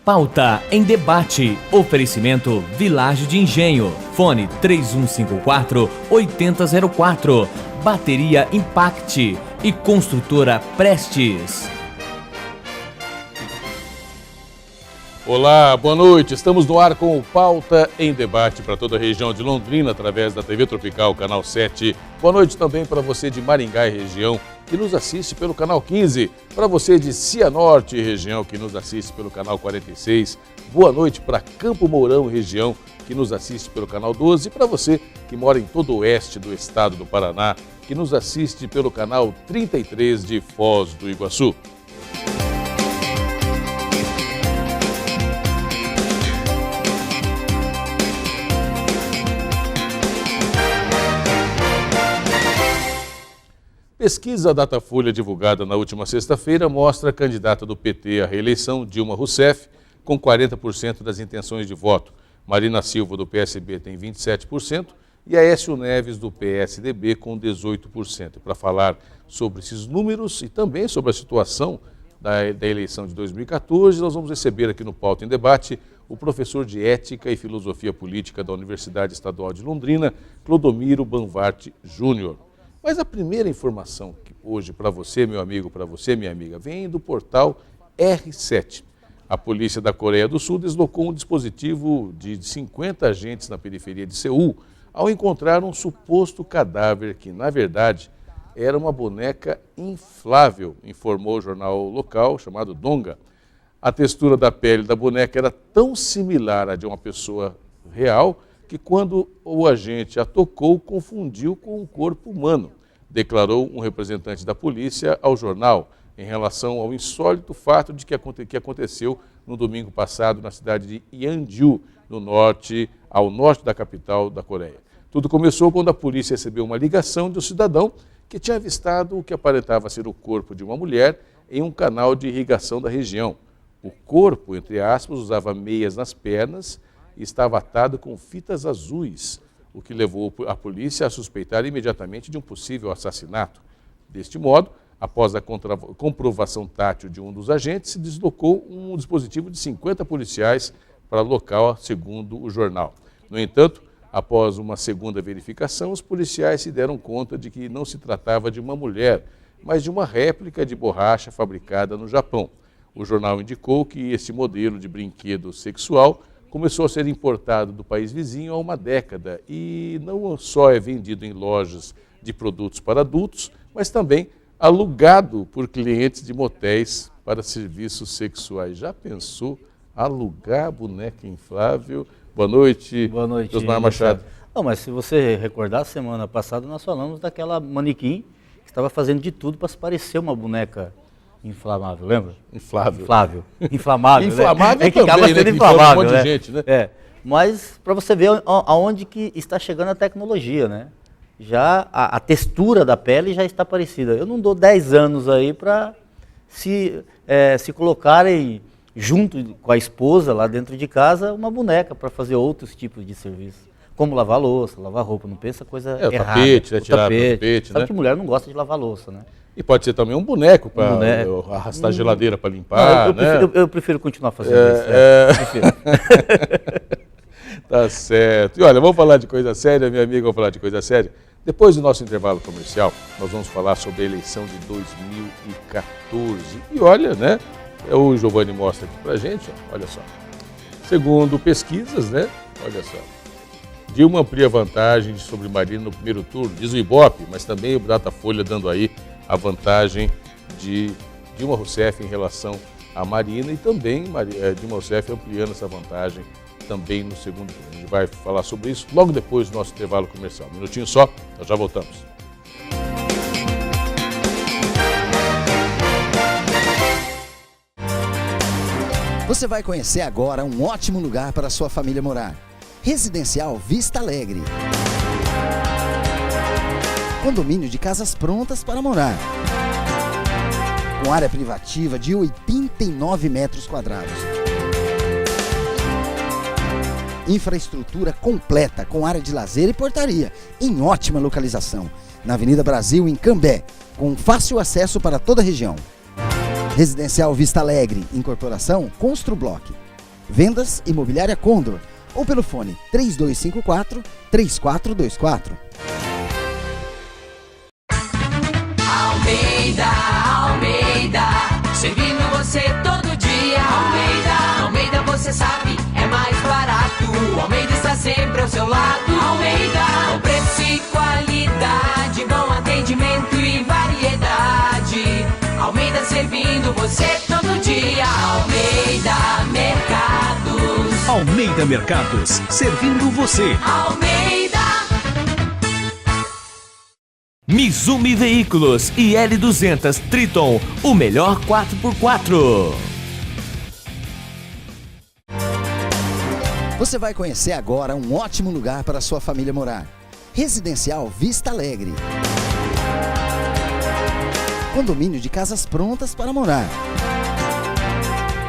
Pauta em debate. Oferecimento Village de Engenho. Fone 3154-8004. Bateria Impact e Construtora Prestes. Olá, boa noite. Estamos no ar com o Pauta em Debate para toda a região de Londrina, através da TV Tropical, Canal 7. Boa noite também para você de Maringá e região, que nos assiste pelo Canal 15. Para você de Cianorte e região, que nos assiste pelo Canal 46. Boa noite para Campo Mourão e região, que nos assiste pelo Canal 12. E para você que mora em todo o oeste do estado do Paraná, que nos assiste pelo Canal 33 de Foz do Iguaçu. Pesquisa Datafolha divulgada na última sexta-feira mostra a candidata do PT à reeleição, Dilma Rousseff, com 40% das intenções de voto. Marina Silva, do PSB, tem 27% e Aécio Neves, do PSDB, com 18%. Para falar sobre esses números e também sobre a situação da eleição de 2014, nós vamos receber aqui no Pauta em Debate o professor de Ética e Filosofia Política da Universidade Estadual de Londrina, Clodomiro Banvart Júnior. Mas a primeira informação que hoje para você, meu amigo, para você, minha amiga, vem do portal R7. A polícia da Coreia do Sul deslocou um dispositivo de 50 agentes na periferia de Seul ao encontrar um suposto cadáver que, na verdade, era uma boneca inflável, informou o jornal local chamado Donga. A textura da pele da boneca era tão similar à de uma pessoa real que quando o agente a tocou, confundiu com um corpo humano, declarou um representante da polícia ao jornal, em relação ao insólito fato de que aconteceu no domingo passado na cidade de Yeonju, ao norte da capital da Coreia. Tudo começou quando a polícia recebeu uma ligação de um cidadão que tinha avistado o que aparentava ser o corpo de uma mulher em um canal de irrigação da região. O corpo, entre aspas, usava meias nas pernas e estava atado com fitas azuis, o que levou a polícia a suspeitar imediatamente de um possível assassinato. Deste modo, após a comprovação tátil de um dos agentes, se deslocou um dispositivo de 50 policiais para o local, segundo o jornal. No entanto, após uma segunda verificação, os policiais se deram conta de que não se tratava de uma mulher, mas de uma réplica de borracha fabricada no Japão. O jornal indicou que esse modelo de brinquedo sexual começou a ser importado do país vizinho há uma década e não só é vendido em lojas de produtos para adultos, mas também alugado por clientes de motéis para serviços sexuais. Já pensou alugar boneca inflável? Boa noite. Boa noite, Josmar Machado. Não, mas se você recordar, semana passada nós falamos daquela manequim que estava fazendo de tudo para se parecer uma boneca inflamável, lembra? Inflável. Inflamável, inflamável né? É que também, acaba sendo inflamável, um monte né? de gente, né? É, mas para você ver aonde que está chegando a tecnologia, né? Já a textura da pele já está parecida. Eu não dou 10 anos aí para se colocarem junto com a esposa lá dentro de casa uma boneca para fazer outros tipos de serviço. Como lavar louça, lavar roupa, não pensa coisa errada. O tapete, né? Tirar o tapete, Sabe né? que mulher não gosta de lavar louça, né? E pode ser também um boneco para arrastar a geladeira para limpar, eu prefiro continuar fazendo isso. Prefiro. Tá certo. E olha, vamos falar de coisa séria, minha amiga, vamos falar de coisa séria. Depois do nosso intervalo comercial, nós vamos falar sobre a eleição de 2014. E olha, né? O Giovanni mostra aqui pra gente, ó, olha só. Segundo pesquisas, né? Olha só. Dilma amplia vantagem sobre Marina no primeiro turno, diz o Ibope, mas também o Datafolha dando aí a vantagem de Dilma Rousseff em relação a Marina e também Dilma Rousseff ampliando essa vantagem também no segundo turno. A gente vai falar sobre isso logo depois do nosso intervalo comercial. Um minutinho só, nós já voltamos. Você vai conhecer agora um ótimo lugar para a sua família morar. Residencial Vista Alegre. Condomínio de casas prontas para morar. Com área privativa de 89 metros quadrados. Infraestrutura completa com área de lazer e portaria, em ótima localização. Na Avenida Brasil, em Cambé, com fácil acesso para toda a região. Residencial Vista Alegre, incorporação Construblock. Vendas Imobiliária Condor ou pelo fone 3254-3424. Almeida, servindo você todo dia. Almeida, você sabe, é mais barato. Almeida está sempre ao seu lado. Almeida, com preço e qualidade, bom atendimento e variedade. Almeida servindo você todo dia. Almeida Mercados. Almeida Mercados, servindo você. Almeida. Mizumi Veículos e L200 Triton, o melhor 4x4. Você vai conhecer agora um ótimo lugar para sua família morar. Residencial Vista Alegre. Condomínio de casas prontas para morar.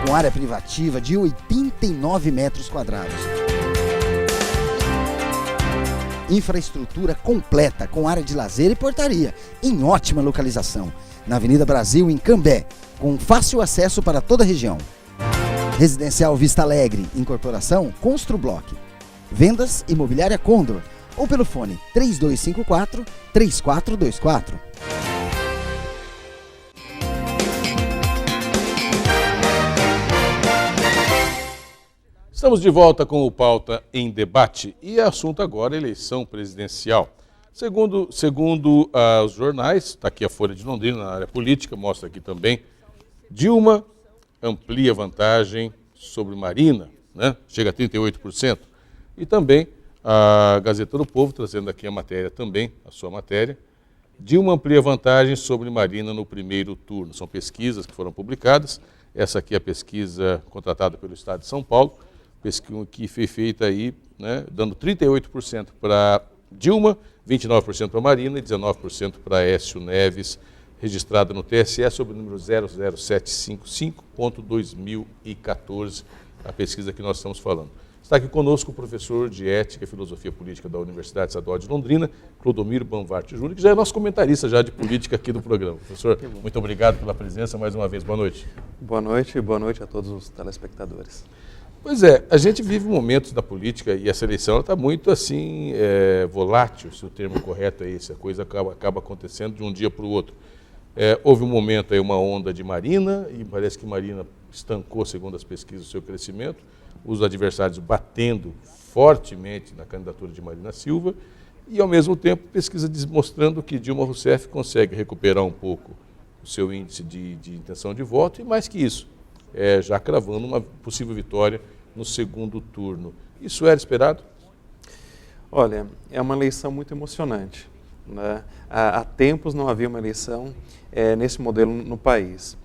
Com área privativa de 89 metros quadrados. Infraestrutura completa com área de lazer e portaria, em ótima localização, na Avenida Brasil, em Cambé, com fácil acesso para toda a região. Residencial Vista Alegre, incorporação Construblock. Vendas Imobiliária Condor ou pelo fone 3254-3424. Estamos de volta com o Pauta em Debate e o assunto agora é eleição presidencial. Segundo os jornais, está aqui a Folha de Londrina na área política, mostra aqui também, Dilma amplia vantagem sobre Marina, né? Chega a 38%. E também a Gazeta do Povo, trazendo aqui a matéria também, a sua matéria, Dilma amplia vantagem sobre Marina no primeiro turno. São pesquisas que foram publicadas, essa aqui é a pesquisa contratada pelo Estado de São Paulo, que foi feita aí, né, dando 38% para Dilma, 29% para Marina e 19% para Aécio Neves, registrada no TSE sob o número 00755.2014, a pesquisa que nós estamos falando. Está aqui conosco o professor de Ética e Filosofia Política da Universidade Estadual de Londrina, Clodomiro Banvart Júnior, que já é nosso comentarista já de política aqui do programa. Professor, muito obrigado pela presença mais uma vez. Boa noite. Boa noite a todos os telespectadores. Pois é, a gente vive momentos da política e essa eleição está muito assim, volátil, se o termo correto é esse, a coisa acaba acontecendo de um dia para o outro. Houve um momento aí, uma onda de Marina, e parece que Marina estancou, segundo as pesquisas, o seu crescimento, os adversários batendo fortemente na candidatura de Marina Silva, e ao mesmo tempo pesquisa mostrando que Dilma Rousseff consegue recuperar um pouco o seu índice de intenção de voto, e mais que isso, já cravando uma possível vitória no segundo turno. Isso era esperado? Olha, é uma eleição muito emocionante, né? Há tempos não havia uma eleição nesse modelo no país.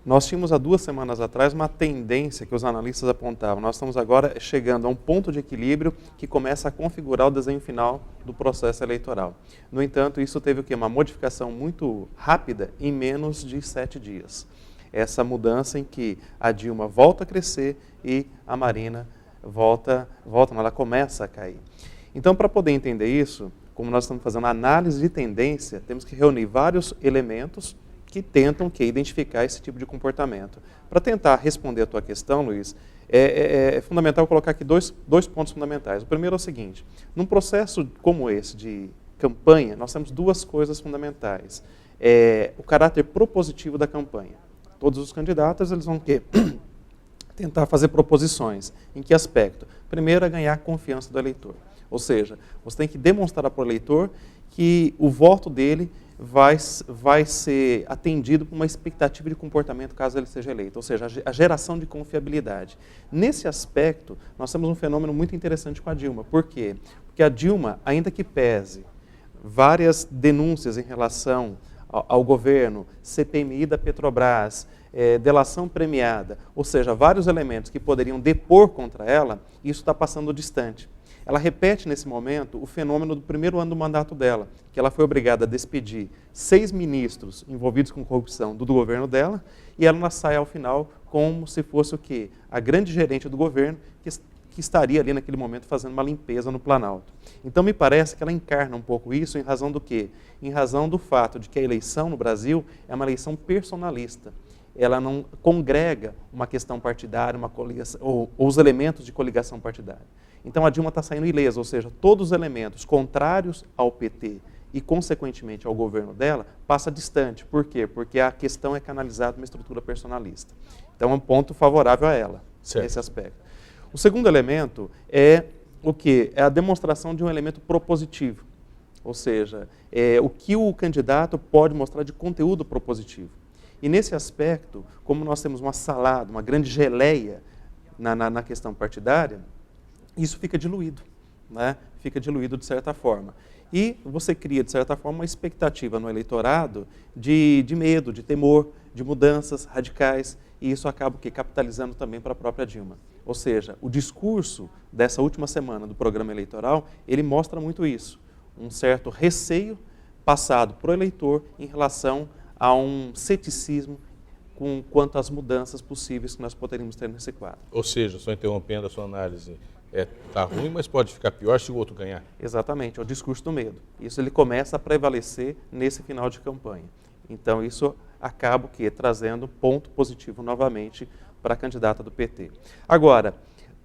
Nós tínhamos há 2 semanas atrás uma tendência que os analistas apontavam. Nós estamos agora chegando a um ponto de equilíbrio que começa a configurar o desenho final do processo eleitoral. No entanto, isso teve o quê? Uma modificação muito rápida em menos de 7 dias. Essa mudança em que a Dilma volta a crescer e a Marina ela começa a cair. Então, para poder entender isso, como nós estamos fazendo análise de tendência, temos que reunir vários elementos que tentam identificar esse tipo de comportamento. Para tentar responder a tua questão, Luiz, é fundamental colocar aqui dois pontos fundamentais. O primeiro é o seguinte: num processo como esse de campanha, nós temos 2 coisas fundamentais. O caráter propositivo da campanha. Todos os candidatos eles vão tentar fazer proposições. Em que aspecto? Primeiro é ganhar a confiança do eleitor. Ou seja, você tem que demonstrar para o eleitor que o voto dele vai ser atendido por uma expectativa de comportamento caso ele seja eleito, ou seja, a geração de confiabilidade. Nesse aspecto, nós temos um fenômeno muito interessante com a Dilma. Por quê? Porque a Dilma, ainda que pese várias denúncias em relação ao governo, CPMI da Petrobras, delação premiada, ou seja, vários elementos que poderiam depor contra ela, isso está passando distante. Ela repete nesse momento o fenômeno do primeiro ano do mandato dela, que ela foi obrigada a despedir 6 ministros envolvidos com corrupção do governo dela, e ela sai ao final como se fosse o quê? A grande gerente do governo que estaria ali naquele momento fazendo uma limpeza no Planalto. Então me parece que ela encarna um pouco isso em razão do quê? Em razão do fato de que a eleição no Brasil é uma eleição personalista. ela não congrega uma questão partidária, uma coligação, ou os elementos de coligação partidária. Então a Dilma está saindo ilesa, ou seja, todos os elementos contrários ao PT e, consequentemente, ao governo dela, passa distante. Por quê? Porque a questão é canalizada numa estrutura personalista. Então é um ponto favorável a ela, nesse aspecto. O segundo elemento é o quê? É a demonstração de um elemento propositivo, ou seja, o que o candidato pode mostrar de conteúdo propositivo. E nesse aspecto, como nós temos uma salada, uma grande geleia na questão partidária, isso fica diluído, né? Fica diluído de certa forma. E você cria, de certa forma, uma expectativa no eleitorado de medo, de temor, de mudanças radicais, e isso acaba capitalizando também para a própria Dilma. Ou seja, o discurso dessa última semana do programa eleitoral, ele mostra muito isso, um certo receio passado para o eleitor em relação a um ceticismo quanto às mudanças possíveis que nós poderíamos ter nesse quadro. Ou seja, só interrompendo a sua análise, está ruim, mas pode ficar pior se o outro ganhar. Exatamente, é o discurso do medo. Isso ele começa a prevalecer nesse final de campanha. Então isso acaba trazendo ponto positivo novamente para a candidata do PT. Agora,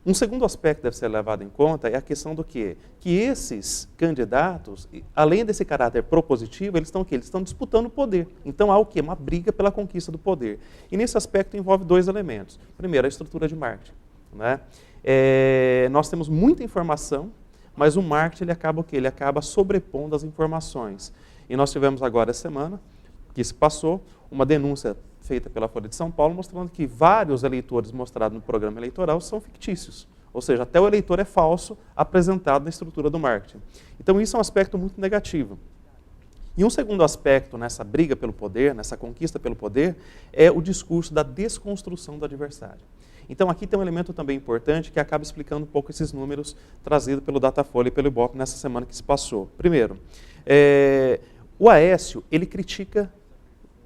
um segundo aspecto que deve ser levado em conta é a questão do quê? Que esses candidatos, além desse caráter propositivo, eles estão o quê? Eles estão disputando o poder. Então há o quê? Uma briga pela conquista do poder. E nesse aspecto envolve dois elementos. Primeiro, a estrutura de marketing, né? Nós temos muita informação, mas o marketing ele acaba o quê? Ele acaba sobrepondo as informações. E nós tivemos agora essa semana, que se passou, uma denúncia feita pela Folha de São Paulo, mostrando que vários eleitores mostrados no programa eleitoral são fictícios. Ou seja, até o eleitor é falso apresentado na estrutura do marketing. Então isso é um aspecto muito negativo. E um segundo aspecto nessa briga pelo poder, nessa conquista pelo poder, é o discurso da desconstrução do adversário. Então aqui tem um elemento também importante que acaba explicando um pouco esses números trazidos pelo Datafolha e pelo Ibope nessa semana que se passou. Primeiro, o Aécio, ele critica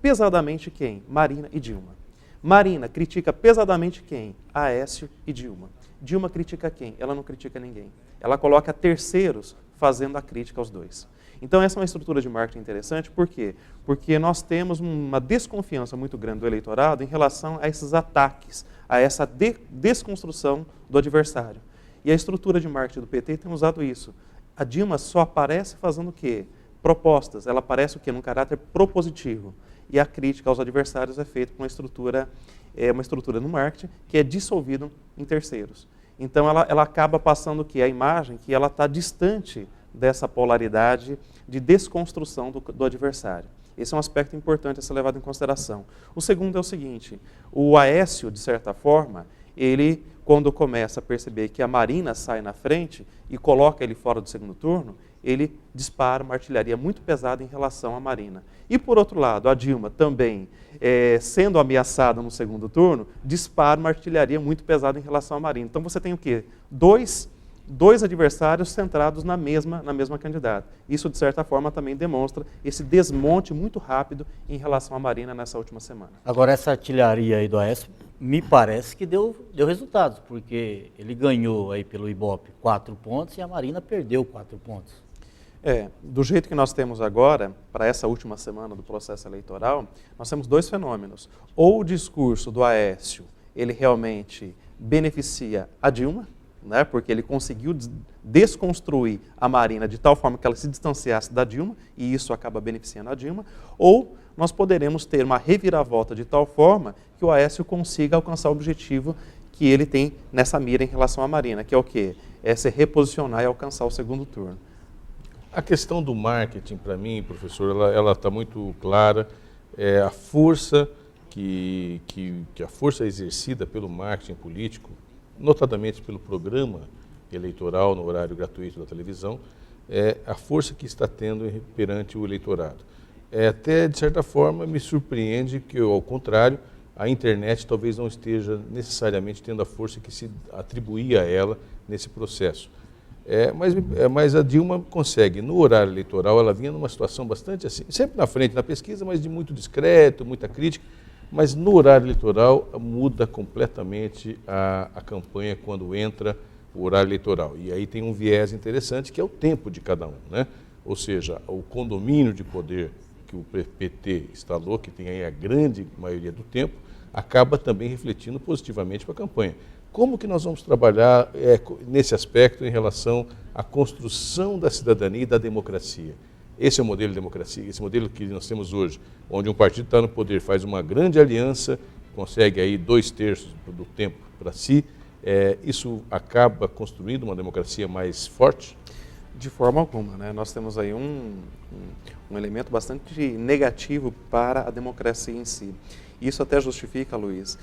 pesadamente quem? Marina e Dilma. Marina critica pesadamente quem? Aécio e Dilma. Dilma critica quem? Ela não critica ninguém. Ela coloca terceiros fazendo a crítica aos dois. Então essa é uma estrutura de marketing interessante, por quê? Porque nós temos uma desconfiança muito grande do eleitorado em relação a esses ataques, a essa desconstrução do adversário. E a estrutura de marketing do PT tem usado isso. A Dilma só aparece fazendo o quê? Propostas. Ela aparece o quê? Num caráter propositivo. E a crítica aos adversários é feita por uma estrutura no marketing que é dissolvida em terceiros. Então ela acaba passando o quê? A imagem que ela está distante dessa polaridade de desconstrução do adversário. Esse é um aspecto importante a ser levado em consideração. O segundo é o seguinte, o Aécio, de certa forma, ele, quando começa a perceber que a Marina sai na frente e coloca ele fora do segundo turno, ele dispara uma artilharia muito pesada em relação à Marina. E, por outro lado, a Dilma também, sendo ameaçada no segundo turno, dispara uma artilharia muito pesada em relação à Marina. Então você tem o quê? Dois adversários centrados na mesma candidata. Isso, de certa forma, também demonstra esse desmonte muito rápido em relação à Marina nessa última semana. Agora, essa artilharia aí do Aécio, me parece que deu resultados, porque ele ganhou aí pelo Ibope 4 pontos e a Marina perdeu 4 pontos. Do jeito que nós temos agora, para essa última semana do processo eleitoral, nós temos dois fenômenos. Ou o discurso do Aécio, ele realmente beneficia a Dilma, né, porque ele conseguiu desconstruir a Marina de tal forma que ela se distanciasse da Dilma, e isso acaba beneficiando a Dilma, ou nós poderemos ter uma reviravolta de tal forma que o Aécio consiga alcançar o objetivo que ele tem nessa mira em relação à Marina, que é o quê? É se reposicionar e alcançar o segundo turno. A questão do marketing, para mim, professor, ela está muito clara. A força a força exercida pelo marketing político, notadamente pelo programa eleitoral no horário gratuito da televisão, é a força que está tendo perante o eleitorado. Até, de certa forma, me surpreende que, ao contrário, a internet talvez não esteja necessariamente tendo a força que se atribuía a ela nesse processo. Mas a Dilma consegue, no horário eleitoral, ela vinha numa situação bastante assim, sempre na frente na pesquisa, mas de muito discreto, muita crítica, mas no horário eleitoral muda completamente a campanha quando entra o horário eleitoral. E aí tem um viés interessante que é o tempo de cada um, né? Ou seja, o condomínio de poder que o PT instalou, que tem aí a grande maioria do tempo, acaba também refletindo positivamente para a campanha. Como que nós vamos trabalhar nesse aspecto em relação à construção da cidadania e da democracia? Esse é o modelo de democracia, esse modelo que nós temos hoje, onde um partido está no poder, faz uma grande aliança, consegue aí 2/3 do tempo para si, isso acaba construindo uma democracia mais forte? De forma alguma, né? Nós temos aí um elemento bastante negativo para a democracia em si. Isso até justifica, Luiz,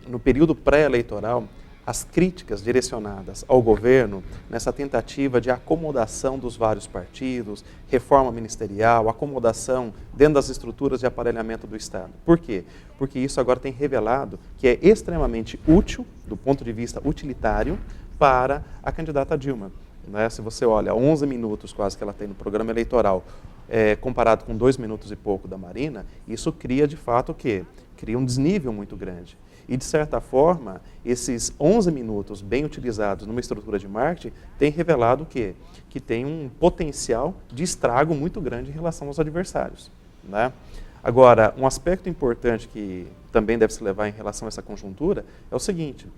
no período pré-eleitoral, as críticas direcionadas ao governo nessa tentativa de acomodação dos vários partidos, reforma ministerial, acomodação dentro das estruturas de aparelhamento do Estado. Por quê? Porque isso agora tem revelado que é extremamente útil, do ponto de vista utilitário, para a candidata Dilma. Né? Se você olha, 11 minutos quase que ela tem no programa eleitoral, comparado com 2 minutos e pouco da Marina, isso cria de fato o quê? Cria um desnível muito grande. E, de certa forma, esses 11 minutos bem utilizados numa estrutura de marketing têm revelado o quê? Que tem um potencial de estrago muito grande em relação aos adversários. Né? Agora, um aspecto importante que também deve se levar em relação a essa conjuntura é o seguinte: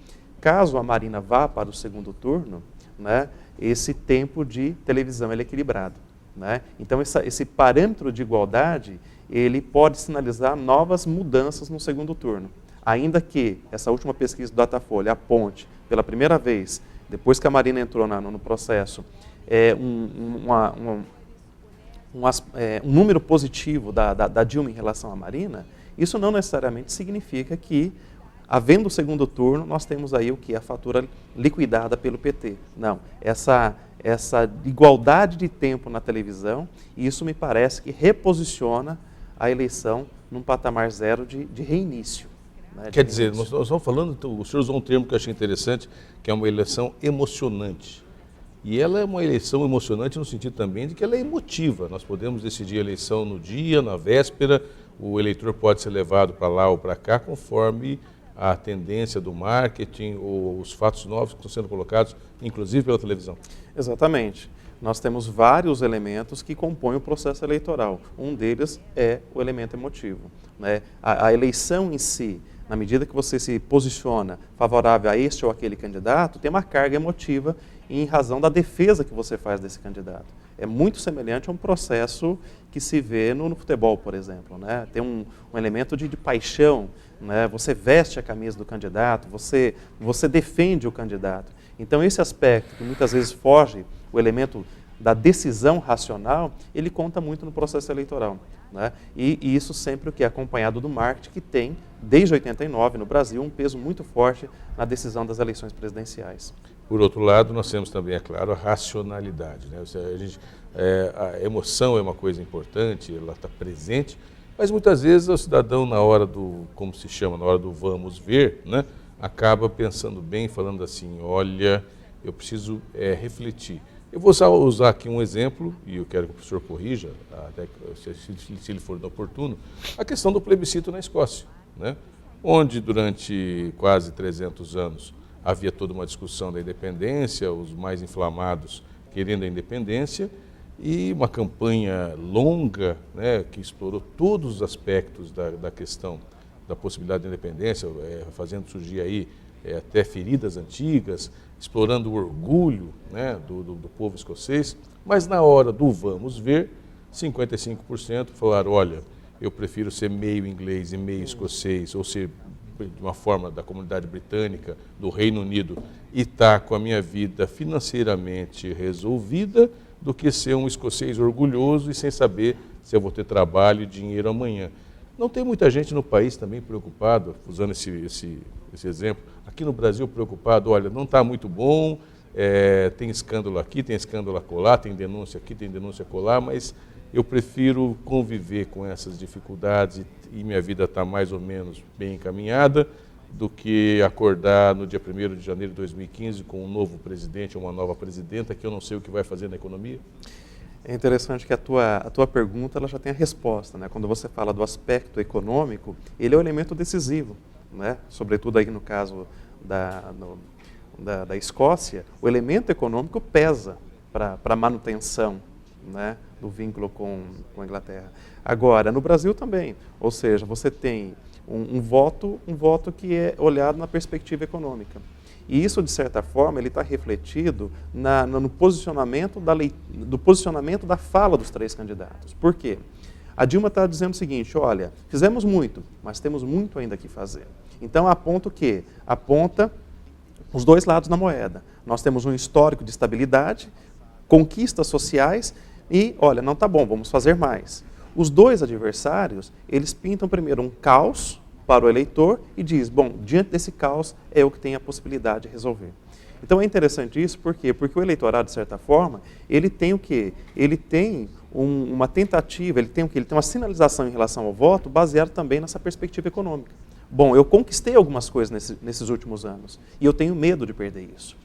caso a Marina vá para o segundo turno, né, esse tempo de televisão é equilibrado. Né? Então, esse parâmetro de igualdade, ele pode sinalizar novas mudanças no segundo turno. Ainda que essa última pesquisa do Datafolha aponte, pela primeira vez, depois que a Marina entrou no processo, um número positivo da Dilma em relação à Marina, isso não necessariamente significa que, havendo o segundo turno, nós temos aí o que? A fatura liquidada pelo PT. Não, essa igualdade de tempo na televisão, isso me parece que reposiciona a eleição num patamar zero de reinício. Né? Quer dizer, nós estamos falando, o senhor usou um termo que eu achei interessante, que é uma eleição emocionante. E ela é uma eleição emocionante no sentido também de que ela é emotiva. Nós podemos decidir a eleição no dia, na véspera, o eleitor pode ser levado para lá ou para cá, conforme a tendência do marketing ou os fatos novos que estão sendo colocados, inclusive pela televisão. Exatamente. Nós temos vários elementos que compõem o processo eleitoral. Um deles é o elemento emotivo. Né? A eleição em si, na medida que você se posiciona favorável a este ou aquele candidato, tem uma carga emotiva em razão da defesa que você faz desse candidato. É muito semelhante a um processo que se vê no futebol, por exemplo. Né? Tem um elemento de paixão, né? Você veste a camisa do candidato, você defende o candidato. Então, esse aspecto, que muitas vezes foge, o elemento da decisão racional, ele conta muito no processo eleitoral. Né? E isso sempre o que é acompanhado do marketing, que tem, desde 89 no Brasil, um peso muito forte na decisão das eleições presidenciais. Por outro lado, nós temos também, é claro, a racionalidade. Né? A emoção é uma coisa importante, ela está presente, mas muitas vezes o cidadão, na hora do, como se chama, na hora do vamos ver, né, acaba pensando bem, falando assim, olha, eu preciso refletir. Eu vou usar aqui um exemplo, e eu quero que o professor corrija, até se ele for oportuno, a questão do plebiscito na Escócia, né? Onde durante quase 300 anos havia toda uma discussão da independência, os mais inflamados querendo a independência, e uma campanha longa, né, que explorou todos os aspectos da questão da possibilidade de independência, fazendo surgir aí até feridas antigas, explorando o orgulho, né, do povo escocês, mas na hora do vamos ver, 55% falaram, olha, eu prefiro ser meio inglês e meio escocês, ou ser de uma forma da comunidade britânica, do Reino Unido, e estar com a minha vida financeiramente resolvida, do que ser um escocês orgulhoso e sem saber se eu vou ter trabalho e dinheiro amanhã. Não tem muita gente no país também preocupada, usando esse exemplo, aqui no Brasil preocupado, olha, não está muito bom, tem escândalo aqui, tem escândalo acolá, tem denúncia aqui, tem denúncia acolá, mas eu prefiro conviver com essas dificuldades e minha vida está mais ou menos bem encaminhada do que acordar no dia 1º de janeiro de 2015 com um novo presidente ou uma nova presidenta que eu não sei o que vai fazer na economia? É interessante que a tua pergunta ela já tem a resposta. Né? Quando você fala do aspecto econômico, ele é o elemento decisivo. Né? Sobretudo aí no caso da Escócia, o elemento econômico pesa para a manutenção, né, do vínculo com a Inglaterra. Agora, no Brasil também, ou seja, você tem um voto que é olhado na perspectiva econômica. E isso, de certa forma, ele está refletido no posicionamento do posicionamento da fala dos três candidatos. Por quê? A Dilma está dizendo o seguinte, olha, fizemos muito, mas temos muito ainda que fazer. Então, aponta o quê? Aponta os dois lados da moeda. Nós temos um histórico de estabilidade, conquistas sociais e, olha, não está bom, vamos fazer mais. Os dois adversários, eles pintam primeiro um caos para o eleitor e diz, bom, diante desse caos é o que tem a possibilidade de resolver. Então é interessante isso, por quê? Porque o eleitorado, de certa forma, ele tem o quê? Ele tem uma tentativa, ele tem uma sinalização em relação ao voto baseado também nessa perspectiva econômica. Bom, eu conquistei algumas coisas nesses últimos anos e eu tenho medo de perder isso.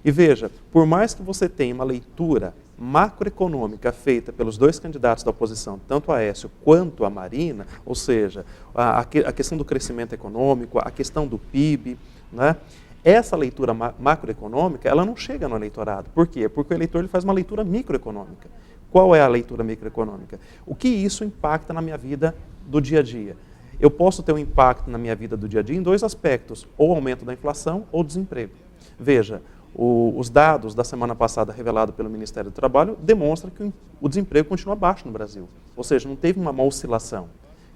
E veja, por mais que você tenha uma leitura macroeconômica feita pelos dois candidatos da oposição, tanto a Aécio quanto a Marina, ou seja, a questão do crescimento econômico, a questão do PIB, né? Essa leitura macroeconômica, ela não chega no eleitorado. Por quê? Porque o eleitor ele faz uma leitura microeconômica. Qual é a leitura microeconômica? O que isso impacta na minha vida do dia a dia? Eu posso ter um impacto na minha vida do dia a dia em dois aspectos, ou aumento da inflação ou desemprego. Veja, os dados da semana passada revelados pelo Ministério do Trabalho demonstram que o desemprego continua baixo no Brasil. Ou seja, não teve uma oscilação.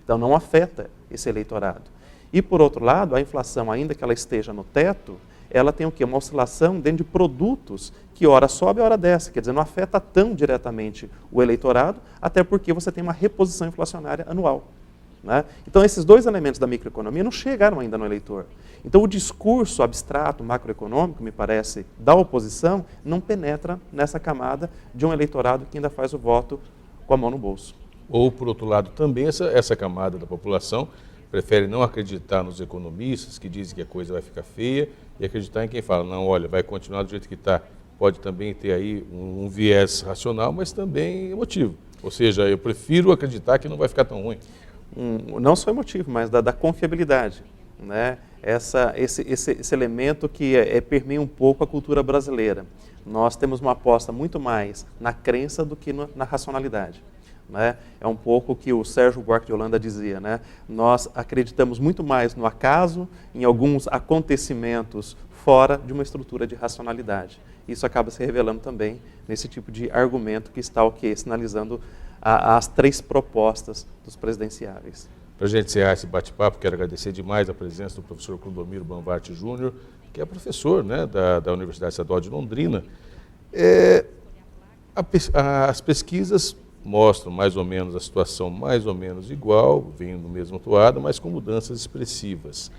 Então não afeta esse eleitorado. E por outro lado, a inflação, ainda que ela esteja no teto, ela tem o quê? Uma oscilação dentro de produtos que hora sobe, hora desce. Quer dizer, não afeta tão diretamente o eleitorado, até porque você tem uma reposição inflacionária anual. Né? Então, esses dois elementos da microeconomia não chegaram ainda no eleitor. Então, o discurso abstrato, macroeconômico, me parece, da oposição, não penetra nessa camada de um eleitorado que ainda faz o voto com a mão no bolso. Ou, por outro lado, também essa camada da população prefere não acreditar nos economistas que dizem que a coisa vai ficar feia e acreditar em quem fala, não, olha, vai continuar do jeito que está. Pode também ter aí um viés racional, mas também emotivo. Ou seja, eu prefiro acreditar que não vai ficar tão ruim. Não só emotivo, mas da confiabilidade. Né? Esse elemento que permeia um pouco a cultura brasileira. Nós temos uma aposta muito mais na crença do que na racionalidade. Né? É um pouco o que o Sérgio Buarque de Holanda dizia, né? Nós acreditamos muito mais no acaso, em alguns acontecimentos fora de uma estrutura de racionalidade. Isso acaba se revelando também nesse tipo de argumento que está sinalizando as três propostas dos presidenciáveis. Para a gente encerrar esse bate-papo, quero agradecer demais a presença do professor Clodomiro Banvart Júnior, que é professor, né, da Universidade Estadual de Londrina. As pesquisas mostram mais ou menos a situação mais ou menos igual, vindo no mesmo toado, mas com mudanças expressivas.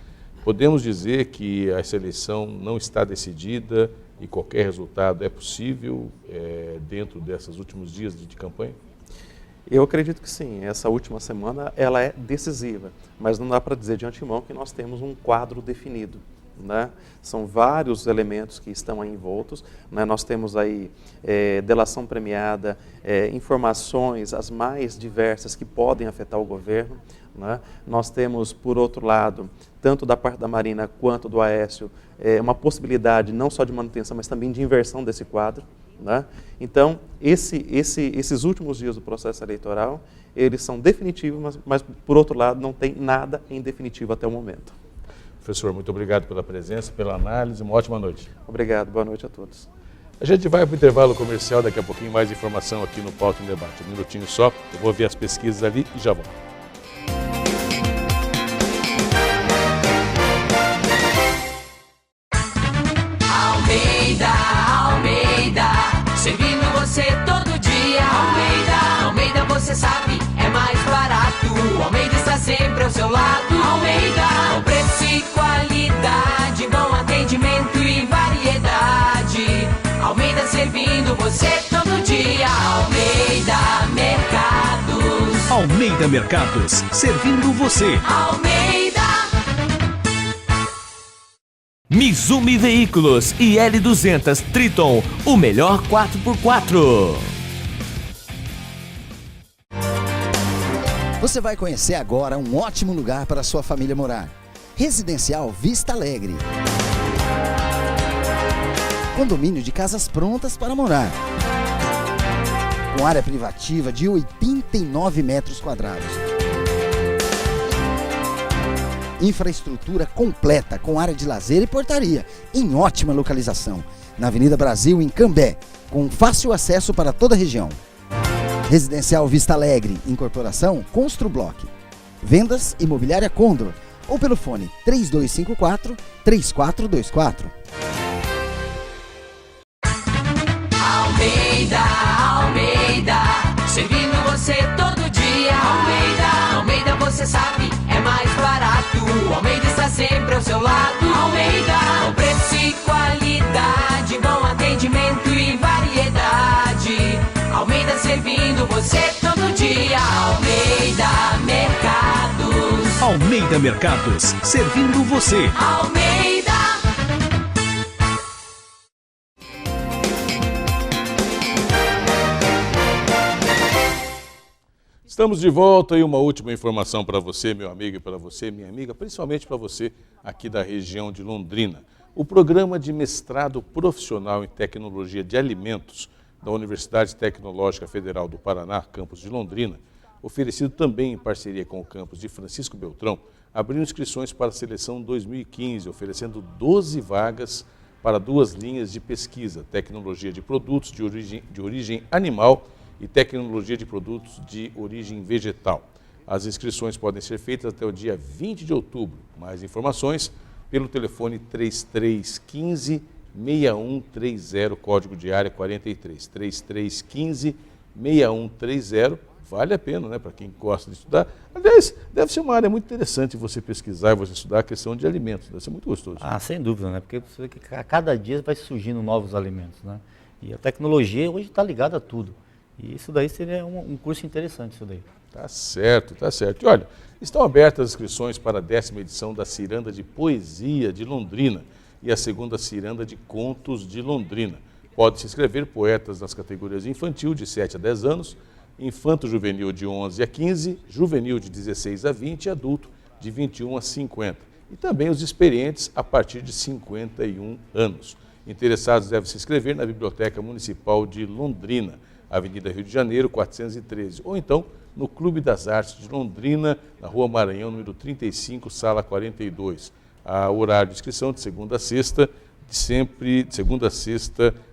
Podemos dizer que essa eleição não está decidida e qualquer resultado é possível dentro desses últimos dias de campanha? Eu acredito que sim, essa última semana ela é decisiva, mas não dá para dizer de antemão que nós temos um quadro definido. Né? São vários elementos que estão aí envoltos, né? Nós temos aí delação premiada, informações as mais diversas que podem afetar o governo. Né? Nós temos, por outro lado, tanto da parte da Marina quanto do Aécio, uma possibilidade não só de manutenção, mas também de inversão desse quadro. Né? Então, esses últimos dias do processo eleitoral, eles são definitivos, mas por outro lado, não tem nada em definitivo até o momento. Professor, muito obrigado pela presença, pela análise, uma ótima noite. Obrigado, boa noite a todos. A gente vai para o intervalo comercial, daqui a pouquinho mais informação aqui no Pauta em Debate. Um minutinho só, eu vou ver as pesquisas ali e já volto. Almeida, servindo você todo dia. Almeida, você sabe, é mais barato. Almeida está sempre ao seu lado. Almeida, com preço e qualidade, bom atendimento e variedade. Almeida servindo você todo dia. Almeida Mercados. Almeida Mercados, servindo você. Almeida. Mizumi Veículos e L200 Triton, o melhor 4x4. Você vai conhecer agora um ótimo lugar para sua família morar. Residencial Vista Alegre. Condomínio de casas prontas para morar. Com área privativa de 89 metros quadrados. Infraestrutura completa com área de lazer e portaria, em ótima localização, na Avenida Brasil, em Cambé, com fácil acesso para toda a região. Residencial Vista Alegre, incorporação Construblock. Vendas Imobiliária Condor, ou pelo fone 3254-3424. Almeida, Almeida, servindo você todo dia. Almeida, Almeida, você sabe, é mais barato. Almeida está sempre ao seu lado. Almeida, com preço e qualidade, bom atendimento e variedade. Almeida servindo você todo dia. Almeida Mercados. Almeida Mercados, servindo você. Almeida. Estamos de volta e uma última informação para você, meu amigo, e para você, minha amiga, principalmente para você aqui da região de Londrina. O programa de mestrado profissional em tecnologia de alimentos da Universidade Tecnológica Federal do Paraná, campus de Londrina, oferecido também em parceria com o campus de Francisco Beltrão, abriu inscrições para a seleção 2015, oferecendo 12 vagas para 2 linhas de pesquisa, tecnologia de produtos de origem animal e tecnologia de produtos de origem vegetal. As inscrições podem ser feitas até o dia 20 de outubro. Mais informações pelo telefone 3315-6130, código de área 43. 3315-6130. Vale a pena, né, para quem gosta de estudar. Aliás, deve ser uma área muito interessante você pesquisar e você estudar a questão de alimentos. Deve ser muito gostoso. Ah, sem dúvida, né? Porque você vê que a cada dia vai surgindo novos alimentos, né? E a tecnologia hoje está ligada a tudo. E isso daí seria um curso interessante, isso daí. Tá certo, tá certo. E olha, estão abertas as inscrições para a 10ª edição da Ciranda de Poesia de Londrina e a 2ª Ciranda de Contos de Londrina. Pode se inscrever poetas nas categorias infantil de 7 a 10 anos, infanto-juvenil de 11 a 15, juvenil de 16 a 20 e adulto de 21 a 50. E também os experientes a partir de 51 anos. Interessados devem se inscrever na Biblioteca Municipal de Londrina, Avenida Rio de Janeiro, 413, ou então no Clube das Artes de Londrina, na Rua Maranhão, número 35, sala 42. O horário de inscrição de segunda a sexta,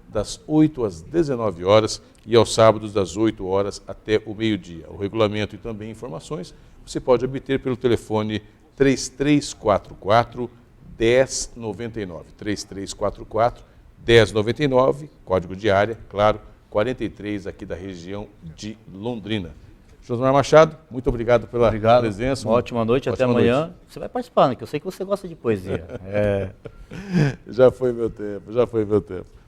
das 8 às 19 horas e aos sábados das 8 horas até o meio-dia. O regulamento e também informações você pode obter pelo telefone 3344 1099. 3344 1099, código de área, claro, 43 aqui da região de Londrina. Josmar Machado, muito obrigado pela presença. Uma ótima noite, até amanhã. Você vai participar, né? Que eu sei que você gosta de poesia. Já foi meu tempo.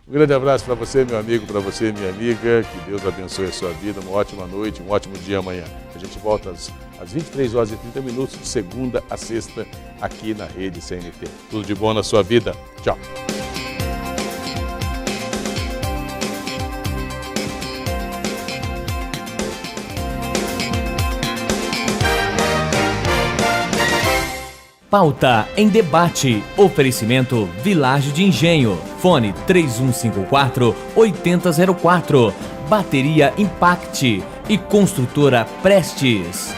Um grande abraço para você, meu amigo, para você, minha amiga. Que Deus abençoe a sua vida. Uma ótima noite, um ótimo dia amanhã. A gente volta às 23 horas e 30 minutos, de segunda a sexta, aqui na Rede CNT. Tudo de bom na sua vida. Tchau. Pauta em debate. Oferecimento Vilagem de Engenho. Fone 3154-8004. Bateria Impact e Construtora Prestes.